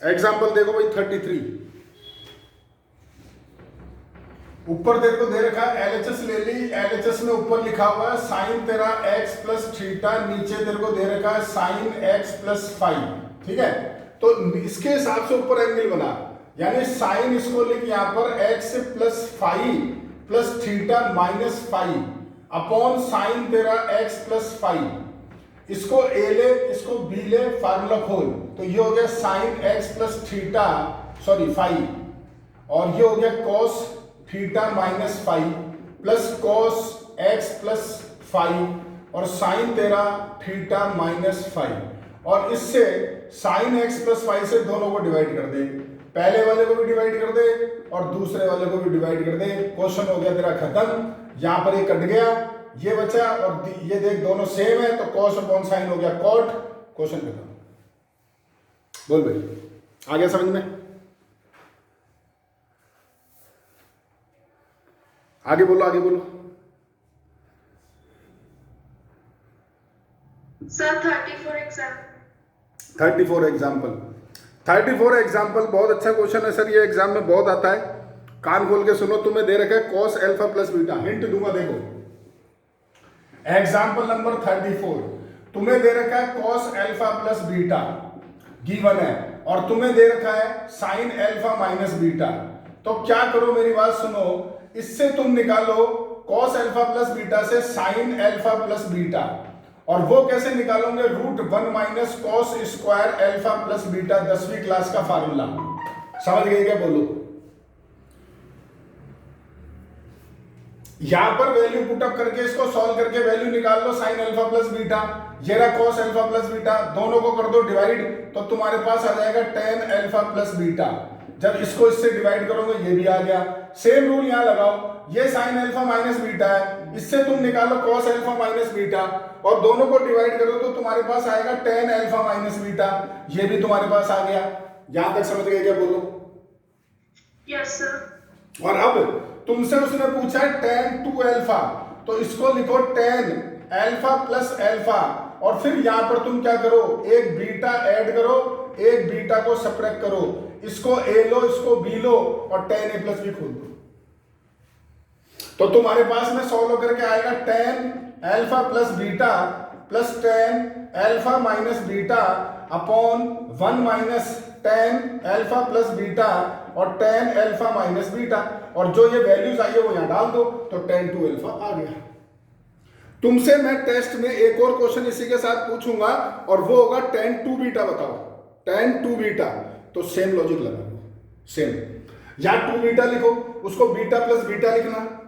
Example देखो भाई 33, ऊपर तेरे को दे रखा है एलएचएस ले ली, एलएचएस में ऊपर लिखा हुआ है साइन तेरा x प्लस थीटा, नीचे तेरे को दे रखा है साइन x प्लस फाइव, ठीक है। तो इसके हिसाब से ऊपर एंगल बना, यानी साइन इसको लिख यहाँ पर x plus five plus theta minus five upon sine तेरा x प्लस फाइव, इसको a ले इसको b ले, फार्मूला खोल, तो ये हो गया sine x plus theta sorry five, और ये हो गया cos theta minus five plus cos x plus five और साइन तेरा थीटा माइनस फाइव, और इससे साइन एक्स प्लस फाइव से दोनों को डिवाइड कर दे, पहले वाले को भी डिवाइड कर दे और दूसरे वाले को भी डिवाइड कर दे। क्वेश्चन हो गया तेरा खत्म, यहां पर ये कट गया, ये बचा, और ये देख दोनों सेम है तो कॉस अपॉन साइन हो गया कॉट, क्वेश्चन खत्म। बोल भाई, आ गया समझ में? आगे बोलो, आगे बोलो सर। 34 एग्जाम्पल 34 एग्जाम्पल बहुत अच्छा क्वेश्चन है सर, ये एग्जाम में बहुत आता है, कान खोल के सुनो। तुम्हें दे रखा है cos alpha plus beta, hint दूंगा देखो। एग्जाम्पल नंबर 34, तुम्हें दे रखा है cos alpha plus beta given है, और तुम्हें दे रखा है साइन अल्फा माइनस बीटा। तो क्या करो, मेरी बात सुनो, इससे तुम निकालो कॉस अल्फा प्लस बीटा से साइन अल्फा प्लस बीटा, और वो कैसे निकालोगे, root 1 minus cos square alpha plus beta, 10वीं क्लास का फार्मूला। समझ गए क्या? बोलो। यहां पर वैल्यू पुटअप करके इसको सॉल्व करके वैल्यू निकाल लो, साइन अल्फा प्लस बीटा, ये रहा कॉस अल्फा प्लस बीटा, दोनों को कर दो डिवाइड, तो तुम्हारे पास आ जाएगा टेन अल्फा प्लस बीटा। जब इसको इससे डिवाइड करोगे ये भी आ गया। सेम रूल यहां लगाओ, ये साइन अल्फा माइनस बीटा है, इससे तुम निकालो कॉस अल्फा माइनस बीटा और दोनों को डिवाइड करो तो तुम्हारे पास आएगा टेन अल्फा माइनस बीटा, ये भी तुम्हारे पास आ गया। यहां तक समझ गए क्या? बोलो। Yes sir. और अब तुमसे उसने पूछा है टेन टू अल्फा, तो इसको लिखो टेन अल्फा प्लस अल्फा, और फिर यहां पर तुम क्या करो, एक बीटा ऐड करो, एक बीटा को सब्ट्रैक्ट करो, इसको ए लो इसको बी लो और टेन ए प्लस बी खोल दो, तो तुम्हारे पास में सॉल्व करके आएगा tan alpha plus beta plus tan alpha minus beta upon 1 minus tan alpha plus beta और टेन अल्फा माइनस बीटा, और जो ये वैल्यूज आई है वो यहां डाल दो, तो टेन टू अल्फा आ गया। तुमसे मैं टेस्ट में एक और क्वेश्चन इसी के साथ पूछूंगा, और वो होगा टेन टू बीटा बताओ, टेन टू बीटा, तो सेम लॉजिक लगा दो, सेम, या टू बीटा लिखो, उसको बीटा प्लस बीटा लिखना,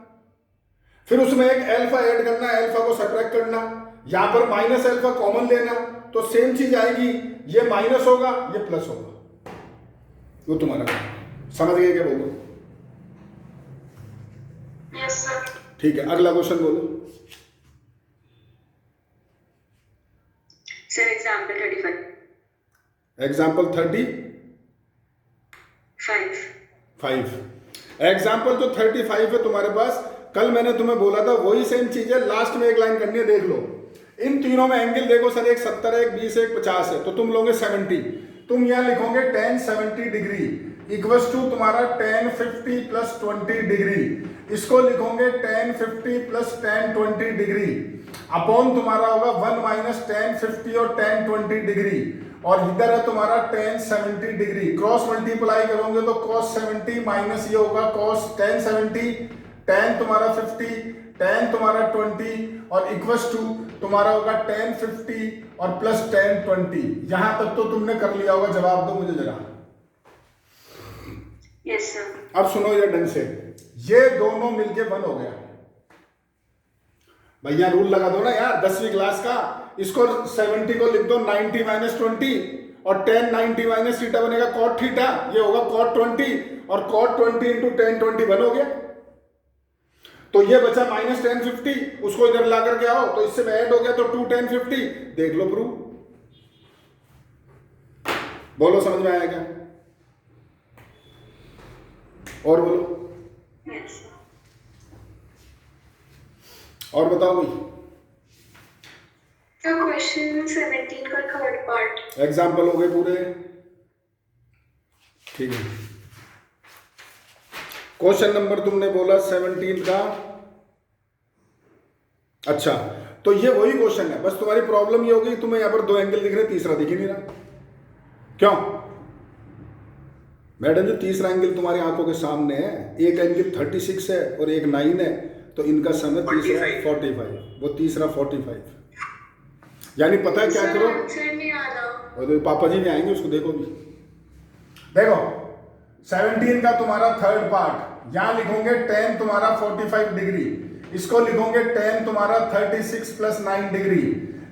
फिर उसमें एक अल्फा ऐड करना, अल्फा को सब्ट्रैक्ट करना, यहां पर माइनस अल्फा कॉमन लेना, तो सेम चीज आएगी, ये माइनस होगा ये प्लस होगा, वो तुम्हारा समझ गए क्या? बोलो। Yes sir. ठीक है, अगला क्वेश्चन बोलो सर। एग्जाम्पल 35 एग्जाम्पल 35 एग्जाम्पल जो 35 है तुम्हारे पास, कल मैंने तुम्हें बोला था वही सेम चीज है, लास्ट में एक लाइन करनी है, देख लो। इन तीनों में एंगल देखो सर, एक 70 है, एक 20 है, एक 50 है, तो तुम लोगे 70, तुम यहां लिखोगे tan 70 डिग्री इक्वल्स टू तुम्हारा tan 50 प्लस 20 डिग्री, इसको लिखोगे tan 50 plus tan 20 degree upon तुम्हारा होगा 1 माइनस tan 50 और tan 20 डिग्री, और इधर है तुम्हारा tan 70 डिग्री, क्रॉस मल्टीप्लाई करोगे तो cos 70 माइनस ये होगा cos tan 70, tan तुम्हारा 50, tan तुम्हारा 20 और इक्वल्स टू तुम्हारा होगा tan 50 और प्लस tan 20। यहां तक तो तुमने कर लिया होगा, जवाब दो मुझे जरा। Yes sir. अब सुनो ये ढंग से, ये दोनों मिलके 1 हो गया। भैया रूल लगा दो ना यार, 10वीं क्लास का, इसको 70 को लिख दो 90 माइनस 20 और tan 90 माइनस थीटा बनेगा cot थीटा, ये होगा cot 20 और cot 20 इंटू tan 20 1 हो गया। तो ये बचा माइनस tan 50, उसको इधर ला करके आओ तो इससे ऐड हो गया, तो 2 tan 50, देख लो प्रूफ। बोलो समझ में आया क्या? और बोलो। यस। और बताओ भाई। क्वेश्चन 17 का थर्ड पार्ट। एग्जाम्पल हो गए पूरे, ठीक है। क्वेश्चन नंबर तुमने बोला 17 का। अच्छा, तो ये वही क्वेश्चन है, बस तुम्हारी प्रॉब्लम ये होगी तुम्हें यहाँ पर दो एंगल दिख रहे, तीसरा दिख ही नहीं रहा। क्यों मैडम जी? तीसरा एंगल तुम्हारी आंखों के सामने है, एक एंगल 36 है और एक 9 है, तो इनका सम है तीसरा 45, वो तीसरा 45। यानी पता है क्या करो, और तो पापा जी भी आएंगे, उसको देखो भी। देखो 17 का तुम्हारा थर्ड पार्ट, यहां लिखोगे tan तुम्हारा 45 डिग्री, इसको लिखोगे tan तुम्हारा 36 प्लस 9 डिग्री,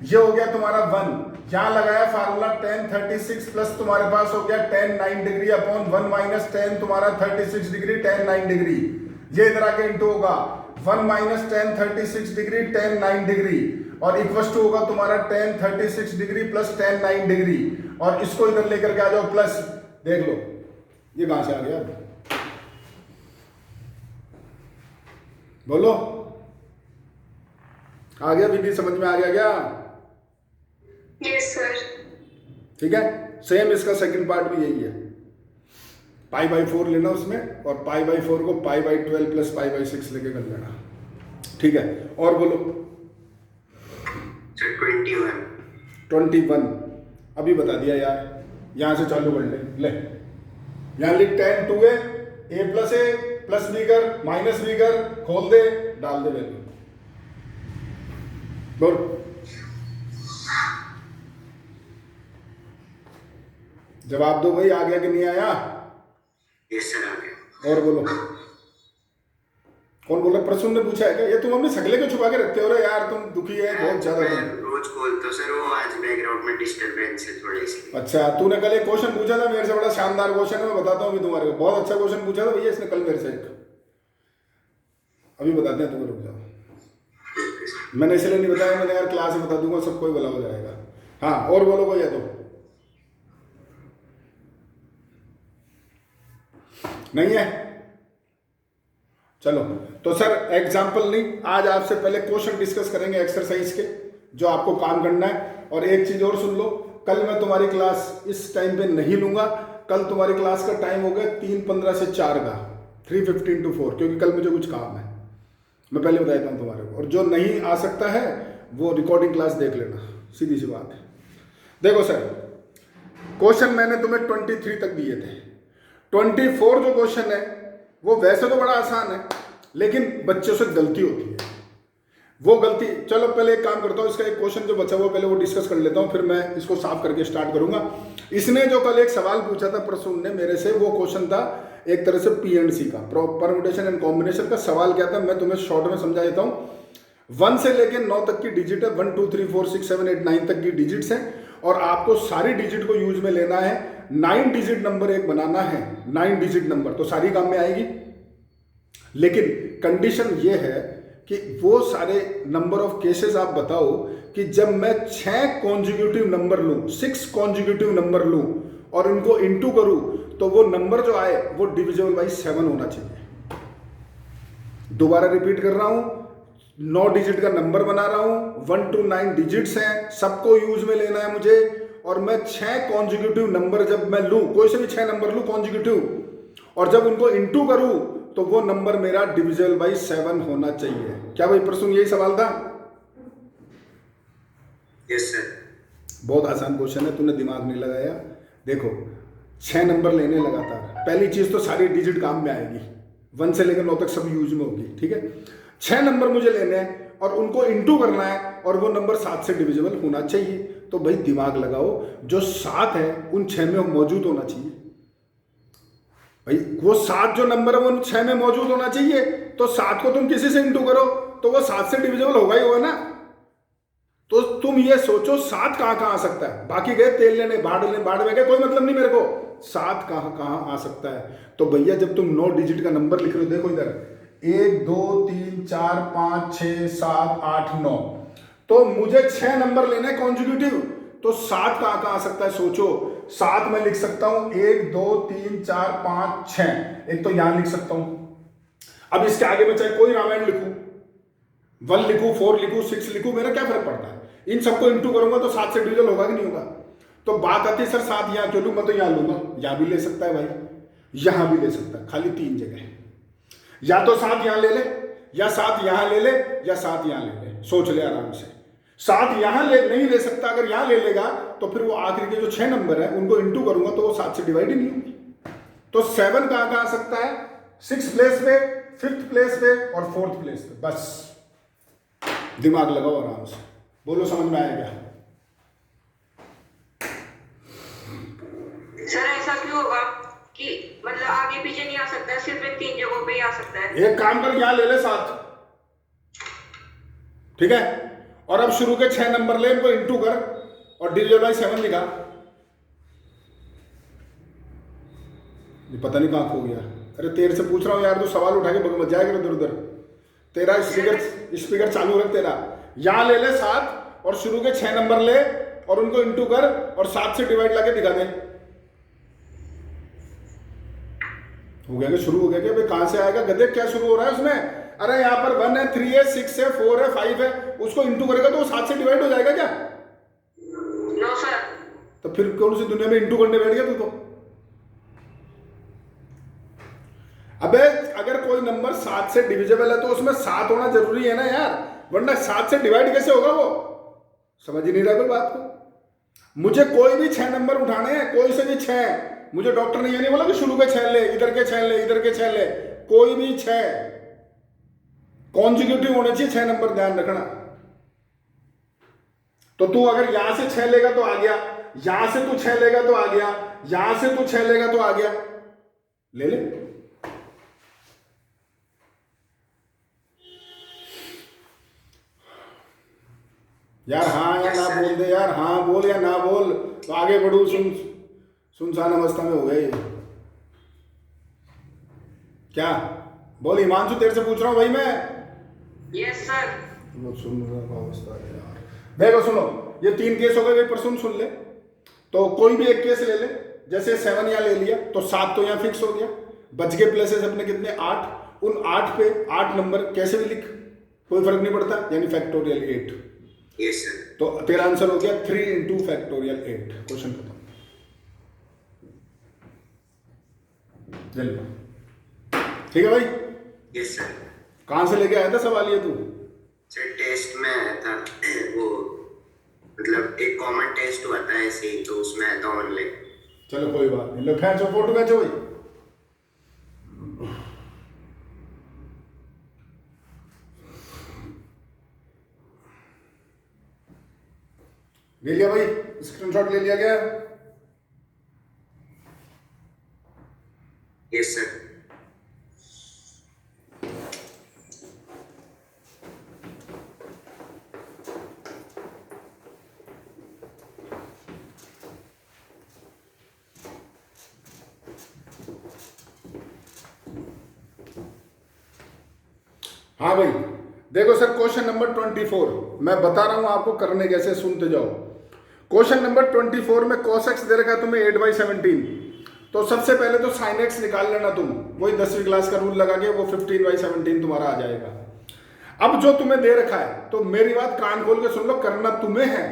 ये हो गया तुम्हारा 1। यहां लगाया फार्मूला tan 36 प्लस तुम्हारे पास हो गया tan 9 degree upon 1 minus tan तुम्हारा 36 डिग्री tan 9 डिग्री, ये इधर आके इंटू होगा 1 minus tan 36 degree tan 9 degree, और इक्वल टू होगा तुम्हारा tan 36 degree plus tan 9 degree, और इसको इधर लेकर के आ जाओ प्लस। देख लो ये कहां से आ गया, बोलो आ गया विधि, समझ में आ गया क्या? Yes sir. ठीक है, सेम इसका सेकंड पार्ट भी यही है, π/4 लेना उसमें, और π/4 को π/12 प्लस π/6 लेके कर लेना। ठीक है, और बोलो। 21 अभी बता दिया यार, यहां से चालू कर ले। यहां लिख tan 2 है, a प्लस b कर माइनस b कर, खोल दे, डाल दे वैल्यू, बोल। जवाब दो भाई, आ गया कि नहीं आया? यस सर, आ गया। और बोलो, कौन बोल रहा? प्रसून ने पूछा है क्या? ये तुम अपनी शकले को छुपा के रखते हो रे यार, तुम दुखी है बहुत ज्यादा। मैं रोज खोलता हूं सर, वो आज बैकग्राउंड में डिस्टरबेंस है थोड़ी सी। अच्छा, तूने कल एक क्वेश्चन पूछा था मेरे से, बड़ा शानदार क्वेश्चन है, मैं बताता हूँ अभी तुम्हारे को। बहुत अच्छा क्वेश्चन पूछा था भैया इसने कल मेरे से एक, अभी बताते हैं तुम्हें, रुक जाओ। मैंने इसलिए नहीं बताया, मैंने यार क्लास में बता दूंगा, सबको ही भला हो जाएगा। हाँ, और बोलो कोई है तो? नहीं है? चलो, तो सर एग्जाम्पल नहीं, आज आपसे पहले क्वेश्चन डिस्कस करेंगे एक्सरसाइज के, जो आपको काम करना है। और एक चीज और सुन लो, कल मैं तुम्हारी क्लास इस टाइम पे नहीं लूंगा, कल तुम्हारी क्लास का टाइम हो गया 3:15 से 4 का, 3:15 to 4, क्योंकि कल मुझे कुछ काम है, मैं पहले बता देता हूँ तुम्हारे को। और जो नहीं आ सकता है वो रिकॉर्डिंग क्लास देख लेना, सीधी सी बात है। देखो सर, क्वेश्चन मैंने तुम्हें 23 तक दिए थे, 24 जो क्वेश्चन है वो वैसे तो बड़ा आसान है, लेकिन बच्चों से गलती होती है, वो गलती। चलो पहले एक काम करता हूँ, इसका एक क्वेश्चन जो बचा हुआ पहले वो डिस्कस कर लेता हूँ, फिर मैं इसको साफ करके स्टार्ट करूंगा। इसने जो कल एक सवाल पूछा था प्रसून ने मेरे से, वो क्वेश्चन था एक तरह से P&C का, परम्यूटेशन एंड कॉम्बिनेशन का। सवाल क्या था मैं तुम्हें शॉर्ट में समझा देता हूँ। 1 से लेकर 9 तक की डिजिट है, 1 2 3 4 6 7 8 9 तक की डिजिट्स हैं, और आपको सारी डिजिट को यूज में लेना है। 9 डिजिट नंबर एक बनाना है, 9 डिजिट नंबर, तो सारी काम में आएगी। लेकिन कंडीशन ये है कि वो सारे नंबर ऑफ केसेस आप बताओ कि जब मैं 6 कॉन्जिक्यूटिव नंबर लूं, 6 कॉन्जिक्यूटिव नंबर लूं और उनको इंटू करूं, तो वो नंबर जो आए वो डिविजिबल बाई 7 होना चाहिए। दोबारा रिपीट कर रहा हूं, 9 डिजिट का नंबर बना रहा हूं, 1 to 9 डिजिट्स हैं, सबको यूज में लेना है मुझे, और मैं 6 कॉन्जिक्यूटिव नंबर जब मैं लूं, कोई से भी 6 नंबर लूं कॉन्जिक्यूटिव, और जब उनको इंटू करूं तो वो नंबर मेरा डिविजिबल बाई 7 होना चाहिए। क्या भाई प्रसून यही सवाल था? Yes sir. बहुत आसान क्वेश्चन है, तूने दिमाग नहीं लगाया। देखो 6 नंबर लेने लगातार, पहली चीज तो सारी डिजिट काम में आएगी, 1 से लेकर 9 तक सब यूज में होगी। ठीक है, 6 नंबर मुझे लेने हैं और उनको इंटू करना है, और वो नंबर 7 से डिविजिबल होना चाहिए। तो भाई दिमाग लगाओ, जो 7 है उन 6 में मौजूद होना चाहिए। भाई वो 7 जो नंबर है वो 6 में मौजूद होना चाहिए, तो 7 को तुम किसी से इंटू करो तो वो 7 से डिविजिबल होगा ही होगा ना। तो तुम ये सोचो 7 कहां कहां आ सकता है। बाकी गए तेल लेने, बाढ़ में गए, कोई मतलब नहीं मेरे को, 7 कहां कहां आ सकता है। तो भैया जब तुम 9 डिजिट का नंबर लिख रहे हो, देखो इधर 1 2 3 4 5 6 7 8 9, तो मुझे 6 नंबर लेने कॉन्जिक्यूटिव, तो 7 कहां कहां आ सकता है सोचो। 7 में लिख सकता हूं 1 2 3 4 5 6, एक तो यहां लिख सकता हूं। अब इसके आगे मैं चाहे कोई रामायण लिखूं, 1 लिखूं 4 लिखूं 6 लिखूं, मेरा क्या फर्क पड़ता है। इन सबको इंटू करूंगा तो 7 से डिविजन होगा कि नहीं होगा। तो बात आती है सर 7 यहाँ क्यों लूँ, मैं तो यहाँ लूंगा। यहाँ भी ले सकता है भाई, यहाँ भी ले सकता है, खाली 3 जगह है। या तो 7 यहाँ ले ले, या 7 यहाँ ले ले, या 7 यहाँ ले ले। सोच ले आराम से। 7 यहाँ नहीं ले सकता, अगर यहाँ ले लेगा तो फिर वो आखिरी के जो 6 नंबर है उनको इंटू करूंगा तो वो 7 से डिवाइड ही नहीं होगी। तो 7 कहाँ आ सकता है, 6th प्लेस पे, 5th प्लेस पे और 4th प्लेस पे। बस दिमाग लगाओ आराम से, बोलो समझ में आया क्या? सर ऐसा क्यों होगा कि मतलब आगे पीछे नहीं आ सकता है, सिर्फ इन 3 जगहों पे ही आ सकता है? एक काम कर, यहाँ ले ले 7, ठीक है, और अब शुरू के 6 नंबर ले, इनको इंटू कर और डिवाइड बाई 7 लिखा। ये पता नहीं कहाँ खो गया। अरे तेरे से पूछ रहा हूँ यार, तू सवाल उठा के बग मत जाएगा इधर उधर। तेरा स्पीकर चालू रख तेरा। यहाँ ले ले 7 और शुरू के 6 नंबर ले और उनको इंटू कर और 7 से डिवाइड लाके दिखा दे। हो गया क्या? शुरू हो गया क्या? भाई कहां से आएगा गधे, क्या शुरू हो रहा है उसमें? अरे यहाँ पर 1 है, 3 है, 6 है, 4 है, 5 है, उसको इंटू करेगा तो वो 7 से डिवाइड हो जाएगा क्या? No sir. तो फिर कौन सी दुनिया में इंटू करने बैठ गया तू तो? अबे अगर कोई नंबर 7 से डिविजिबल है तो उसमें 7 होना जरूरी है ना यार, वरना 7 से डिवाइड कैसे होगा? वो समझ ही नहीं रहा कोई बात को। मुझे कोई भी 6 नंबर उठाने हैं, कोई से भी 6। मुझे डॉक्टर ने ये नहीं बोला कि शुरू के 6 ले, इधर के 6 ले, इधर के 6 ले, कोई भी 6 कॉन्जिक्यूटिव होने चाहिए 6 नंबर, ध्यान रखना। तो तू अगर यहां से 6 लेगा तो आ गया, यहां से तू 6 लेगा तो आ गया, यहां से तू 6 लेगा तो आ गया, ले ले। यार हाँ या ना बोल दे यार, हाँ बोल या ना बोल, तो आगे बढ़ू। सुनसान अवस्था में हो गए क्या? बोल हिमांशु, तेरे से पूछ रहा हूं भाई मैं। Yes sir. वो सुन रहा अवस्था है यार। देखो सुनो, ये 3 केस हो गए भाई, पर सुन ले। तो कोई भी एक केस ले ले, जैसे 7 यहाँ ले लिया तो 7 तो यहाँ फिक्स हो गया। बच गए प्लेसेस अपने कितने? 8। उन 8 पे 8 नंबर कैसे भी लिख, कोई फर्क नहीं पड़ता, यानी फैक्टोरियल 8। Yes sir. तो तेरा आंसर हो गया 3 × फैक्टोरियल 8। क्वेश्चन खत्म। ठीक है भाई? Yes sir. कहां से लेके आया था सवाल ये तू? सर टेस्ट में आया था वो, मतलब एक कॉमन टेस्ट हुआ था ऐसे ही, तो उसमें आया था ऑनलाइन। चलो कोई बात नहीं, लो खींचो फोटो, खींचो भाई। ले लिया भाई, स्क्रीनशॉट ले लिया गया? Yes sir. हाँ भाई देखो सर, क्वेश्चन नंबर 24 मैं बता रहा हूं आपको करने कैसे, सुनते जाओ। क्वेश्चन नंबर 24 में cos x दे रखा है तुम्हें 8/17। तो सबसे पहले तो sin x निकाल लेना तुम, वही 10वीं क्लास का रूल लगा के, वो 15/17 तुम्हारा आ जाएगा। अब जो तुम्हें दे रखा है, तो मेरी बात कान खोल के सुन लो, करना तुम्हें है,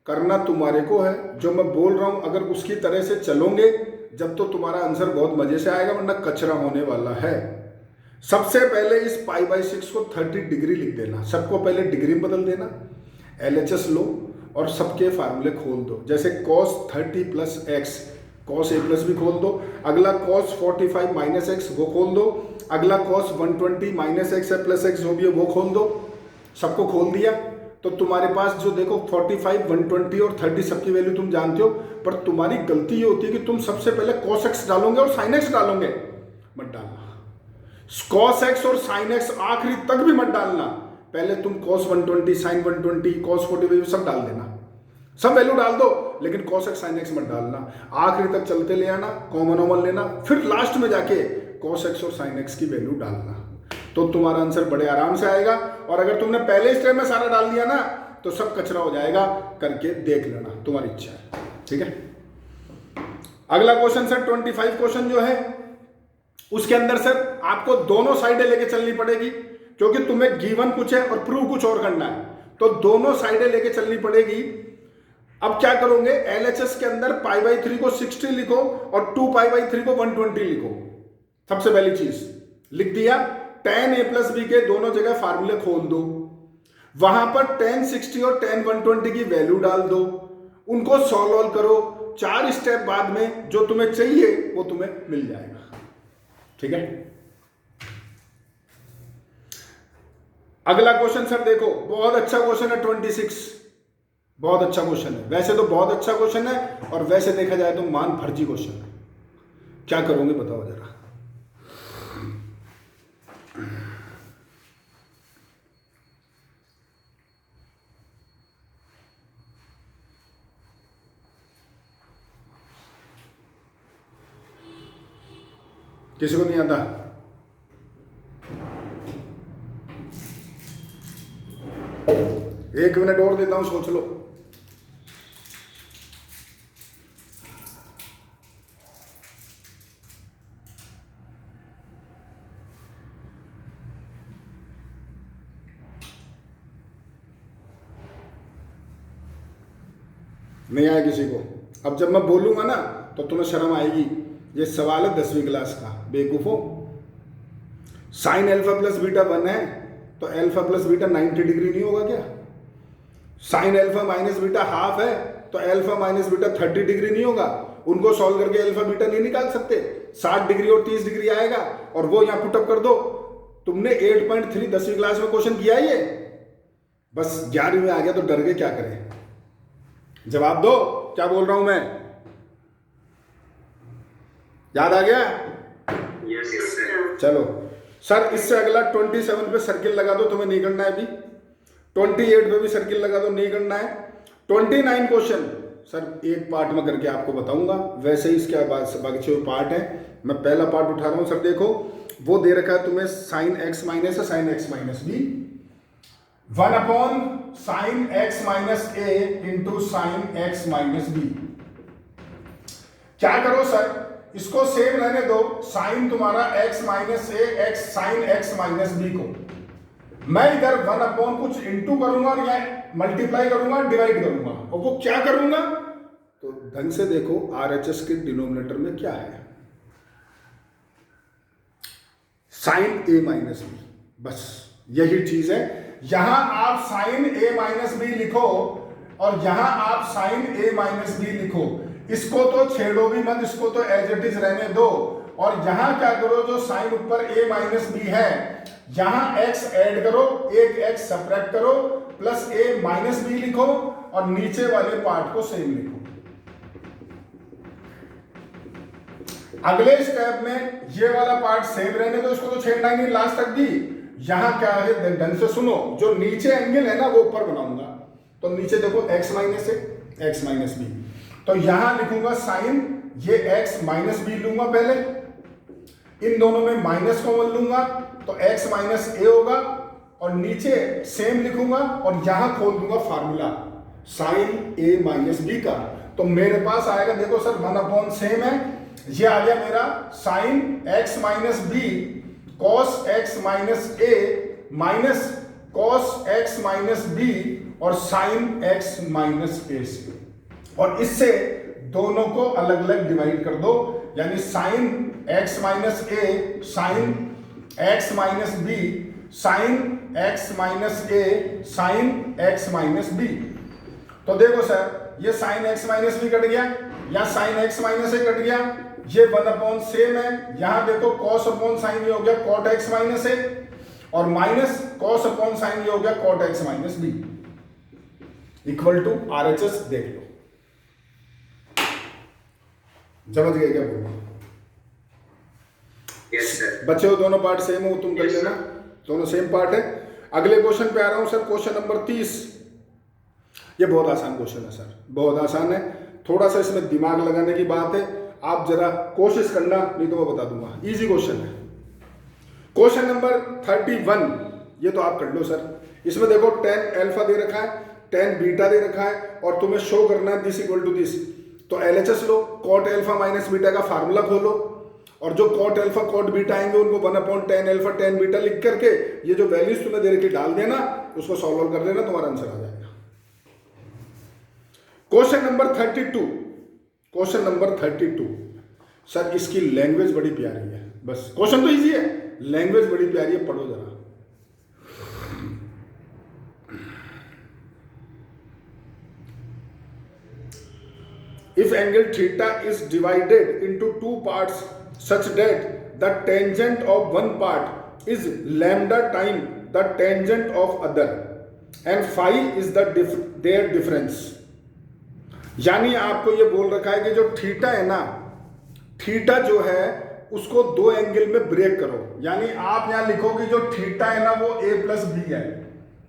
करना तुम्हारे को है। जो मैं बोल रहा हूं अगर उसकी तरह से चलोगे जब तो तुम्हारा आंसर बहुत मजे से आएगा, वरना कचरा होने वाला है। सबसे पहले इस π/6 को 30 डिग्री लिख देना, सबको पहले डिग्री में बदल देना, LHS लो और सबके फार्मूले खोल दो। जैसे cos 30 + x, cos a+ भी खोल दो, अगला cos 45 - x वो खोल दो, अगला cos 120 - x + x जो भी है वो खोल दो। सबको खोल दिया तो तुम्हारे पास जो देखो 45, 120 और 30 सबकी वैल्यू तुम जानते हो, पर तुम्हारी गलती ये होती है कि तुम सबसे पहले cos x डालोगे और sin x डालोगे। मत डालना, cos x और sin x आखिरी तक भी मत डालना। पहले तुम cos 120, sin 120, cos 45 सब डाल देना, सब वैल्यू डाल दो, लेकिन cos x sin x मत डालना। आखिरी तक चलते ले आना, कॉमन लेना, फिर लास्ट में जाके cos x और sin x की वैल्यू डालना, तो तुम्हारा आंसर बड़े आराम से आएगा। और अगर तुमने पहले स्टेप में सारा डाल दिया ना तो सब कचरा हो जाएगा, करके देख लेना, तुम्हारी इच्छा है। ठीक है, अगला क्वेश्चन सर 25 क्वेश्चन जो है उसके अंदर सर आपको दोनों साइडें लेके चलनी पड़ेगी, क्योंकि तुम्हें गिवन कुछ है और प्रूव कुछ और करना है, तो दोनों साइडें लेके चलनी पड़ेगी। अब क्या करोगे, LHS के अंदर π/3 को 60 लिखो और 2π/3 को 120 लिखो। सबसे पहली चीज लिख दिया, tan a प्लस बी के दोनों जगह फार्मूले खोल दो, वहां पर tan 60 और tan 120 की वैल्यू डाल दो, उनको सॉल्व करो। 4 स्टेप बाद में जो तुम्हें चाहिए वो तुम्हें मिल जाएगा। ठीक है, अगला क्वेश्चन सर देखो, बहुत अच्छा क्वेश्चन है 26, बहुत अच्छा क्वेश्चन है। वैसे तो बहुत अच्छा क्वेश्चन है और वैसे देखा जाए तो मान फर्जी क्वेश्चन है। क्या करोगे बताओ जरा। किसी को नहीं आता? एक मिनट और देता हूं, सोच लो। नहीं आया किसी को? अब जब मैं बोलूंगा ना तो तुम्हें शर्म आएगी। ये सवाल है 10वीं क्लास का, बेवकूफो। साइन अल्फा प्लस बीटा 1 है तो अल्फा प्लस बीटा 90 डिग्री नहीं होगा क्या? Sine alpha minus beta half है तो अल्फा माइनस बीटा 30 डिग्री नहीं होगा? उनको सॉल्व करके अल्फा बीटा नहीं निकाल सकते? 60 डिग्री और 30 डिग्री आएगा और वो यहां पुटअप कर दो। तुमने 8.3 10वीं क्लास में क्वेश्चन किया है ये, बस 11वीं में आ गया तो डर गए, क्या करें? जवाब दो, क्या बोल रहा हूं मैं? याद आ गया? Yes sir. चलो सर, इससे अगला 27 पे सर्किल लगा दो, तुम्हें नहीं करना है अभी। 28 पे भी सर्किल लगा दो, नहीं करना है। 29 क्वेश्चन सर एक पार्ट में करके आपको बताऊंगा, वैसे ही इसके बाकी पार्ट है। मैं पहला पार्ट उठा रहा हूं सर। देखो वो दे रखा है तुम्हें साइन एक्स माइनस है, sine x minus b 1 sine x minus a into sine x minus b. क्या करो सर, इसको सेम रहने दो, साइन तुम्हारा x minus a x sine x minus b को मैं इधर 1 कुछ इंटू करूंगा और यहाँ मल्टीप्लाई करूंगा, डिवाइड करूंगा। और वो क्या करूंगा तो ढंग से देखो, RHS के डिनोमिनेटर में क्या है, साइन ए माइनस बी, बस यही चीज है। यहां आप साइन ए माइनस बी लिखो और यहां आप साइन ए माइनस बी लिखो। इसको तो छेड़ो भी मत, इसको तो एज इट इज रहने दो। और यहां क्या करो, जो साइन ऊपर a माइनस बी है यहां x ऐड करो, एक x सब्ट्रैक्ट करो, प्लस a माइनस बी लिखो और नीचे वाले पार्ट को सेम लिखो। अगले स्टेप में ये वाला पार्ट सेम रहने दो, इसको तो छेड़ना ही नहीं लास्ट तक भी। यहां क्या है ढंग से सुनो, जो नीचे एंगल है ना वो ऊपर बनाऊंगा। तो नीचे देखो x माइनस है, x माइनस बी, तो यहां लिखूंगा साइन ये x माइनस बी लूंगा पहले, इन दोनों में माइनस कॉमन लूंगा तो x माइनस ए होगा और नीचे सेम लिखूंगा और यहां खोल दूंगा फार्मूला साइन ए माइनस बी का। तो मेरे पास आएगा, देखो सर 1 सेम है, ये आ गया मेरा sine x minus b cos x minus a minus cos x minus b और साइन x माइनस ए से, और इससे दोनों को अलग अलग डिवाइड कर दो, यानी sine x minus a sine x minus b sine x minus a sine x minus b. तो देखो सर ये sine x minus b cut गया या sine x minus a cut गया, ये 1 सेम है। यहां देखो कॉस अपॉन साइन ये हो गया कॉट x माइनस ए और माइनस कॉस अपॉन साइन ये हो गया cot x minus B equal to RHS। देख लो, समझ गए क्या बोलूं? Yes sir. बच्चे हो दोनों पार्ट सेम हो, तुम कर लेना, दोनों सेम पार्ट है। अगले क्वेश्चन पे आ रहा हूं सर, क्वेश्चन नंबर 30। ये बहुत आसान क्वेश्चन है सर, बहुत आसान है, थोड़ा सा इसमें दिमाग लगाने की बात है, आप जरा कोशिश करना, नहीं तो मैं बता दूंगा। इजी क्वेश्चन है। क्वेश्चन नंबर 31, ये तो आप कर लो सर। इसमें देखो tan अल्फा दे रखा है, tan बीटा दे रखा है और तुम्हें शो करना है दिस इक्वल टू दिस। तो LHS लो, कॉट अल्फा माइनस बीटा का फार्मूला खोलो और जो कॉट अल्फा कॉट बीटा आएंगे उनको 1/tan अल्फा tan बीटा लिख करके ये जो वैल्यूज तुम्हें दे रखी डाल देना, उसको सॉल्व कर देना, तुम्हारा आंसर आ जाएगा। Question number 32, question number 32 sir, इसकी लैंग्वेज बड़ी प्यारी है, बस क्वेश्चन तो इजी है, लैंग्वेज बड़ी प्यारी है, पढ़ो जरा। If angle theta is divided into two parts such that the tangent of one part is lambda time the tangent of other and phi is their difference, यानी आपको ये बोल रखा है कि जो थीटा है ना, थीटा जो है उसको दो एंगल में ब्रेक करो, यानी आप यहां लिखो कि जो थीटा है ना वो a प्लस बी है,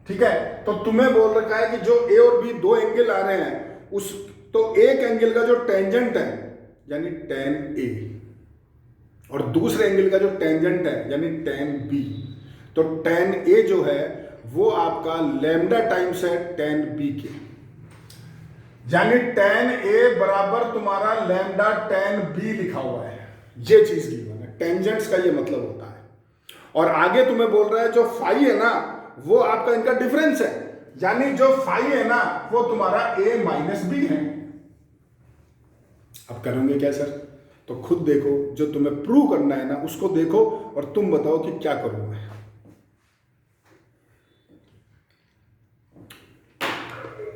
ठीक है। तो तुम्हें बोल रखा है कि जो a और b दो एंगल आ रहे हैं, उस तो एक एंगल का जो टेंजेंट है यानी tan A और दूसरे एंगल का जो टेंजेंट है यानी tan B, तो tan A जो है वो आपका लैम्डा टाइम्स है tan B के, यानी tan A बराबर तुम्हारा लैम्डा tan B लिखा हुआ है, ये चीज गिवन है, टेंजेंट्स का ये मतलब होता है। और आगे तुम्हें बोल रहा है जो फाई है ना वो आपका इनका डिफरेंस है, यानी जो फाई है ना वो तुम्हारा A माइनस बी है। अब करोगे क्या सर? तो खुद देखो, जो तुम्हें प्रूव करना है ना उसको देखो और तुम बताओ कि क्या करूं मैं।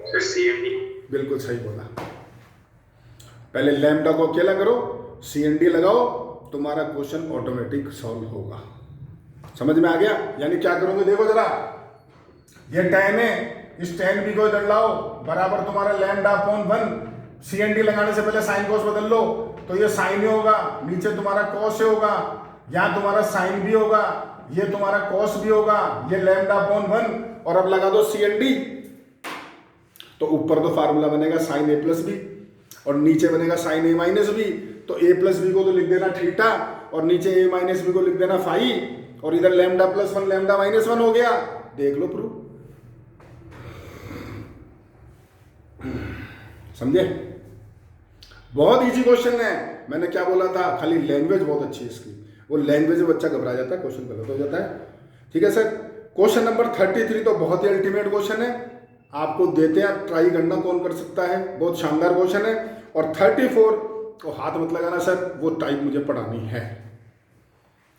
सर CMD बिल्कुल सही बोला, पहले लैम्डा को अकेला करो, CND लगाओ, तुम्हारा क्वेश्चन ऑटोमेटिक सॉल्व होगा। समझ में आ गया? यानी क्या करोगे देखो जरा, ये tan है, इस tan B को इधर लाओ, बराबर तुम्हारा लैम्डा अपॉन 1, CND लगाने से पहले साइन कॉस बदल लो, तो ये साइन ही होगा, नीचे तुम्हारा कॉस होगा, यहाँ तुम्हारा साइन भी होगा, ये तुम्हारा कॉस भी होगा, ये लैम्डा अपॉन 1, और अब लगा दो CND, तो ऊपर तो फार्मूला बनेगा साइन A प्लस बी और नीचे बनेगा साइन A माइनस बी, तो A प्लस बी को तो लिख देना थीटा और नीचे A माइनस बी को लिख देना फाई, और इधर लैम्डा प्लस 1 लैम्डा माइनस 1 हो गया। देख लो प्रूफ, समझे? बहुत इजी क्वेश्चन है, मैंने क्या बोला था, खाली लैंग्वेज बहुत अच्छी है इसकी, वो लैंग्वेज में बच्चा घबरा जाता है, क्वेश्चन गलत हो जाता है। ठीक है सर, क्वेश्चन नंबर 33 तो बहुत ही अल्टीमेट क्वेश्चन है, आपको देते हैं, ट्राई करना, कौन कर सकता है, बहुत शानदार क्वेश्चन है। और 34 को हाथ मत लगाना सर, वो टाइप मुझे पढ़ानी है,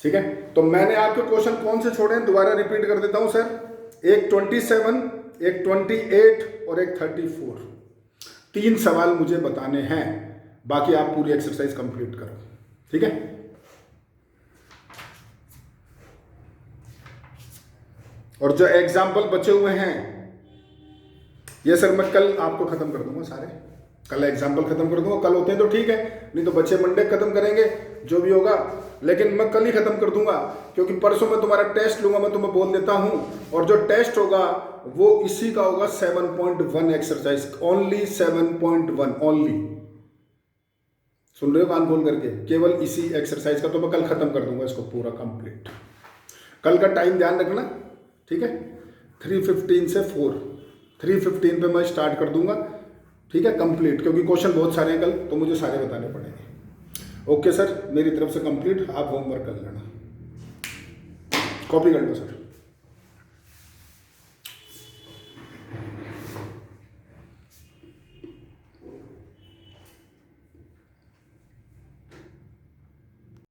ठीक है। तो मैंने आपके क्वेश्चन कौन से छोड़े हैं दोबारा रिपीट कर देता हूं सर, एक 27, एक 28 और एक 34, 3 सवाल मुझे बताने हैं, बाकी आप पूरी एक्सरसाइज कंप्लीट करो, ठीक है। और जो एग्जाम्पल बचे हुए हैं ये सर मैं कल आपको खत्म कर दूंगा, सारे कल एग्जाम्पल खत्म कर दूंगा, कल होते हैं तो ठीक है, नहीं तो बच्चे मंडे खत्म करेंगे जो भी होगा, लेकिन मैं कल ही खत्म कर दूंगा, क्योंकि परसों मैं तुम्हारा टेस्ट लूंगा, मैं तुम्हें बोल देता हूं, और जो टेस्ट होगा वो इसी का होगा 7.1 एक्सरसाइज, ओनली 7.1 ओनली, सुन रहे हो कान खोल करके, केवल इसी एक्सरसाइज का, तो मैं कल खत्म कर दूंगा इसको पूरा कंप्लीट। कल का टाइम ध्यान रखना, ठीक है, 3:15 से 4, 3:15 पे मैं स्टार्ट कर दूंगा, ठीक है, कंप्लीट, क्योंकि क्वेश्चन बहुत सारे हैं कल, तो मुझे सारे बताने पड़ेंगे। ओके सर, मेरी तरफ से कंप्लीट, आप होमवर्क कर लेना, कॉपी कर लो सर।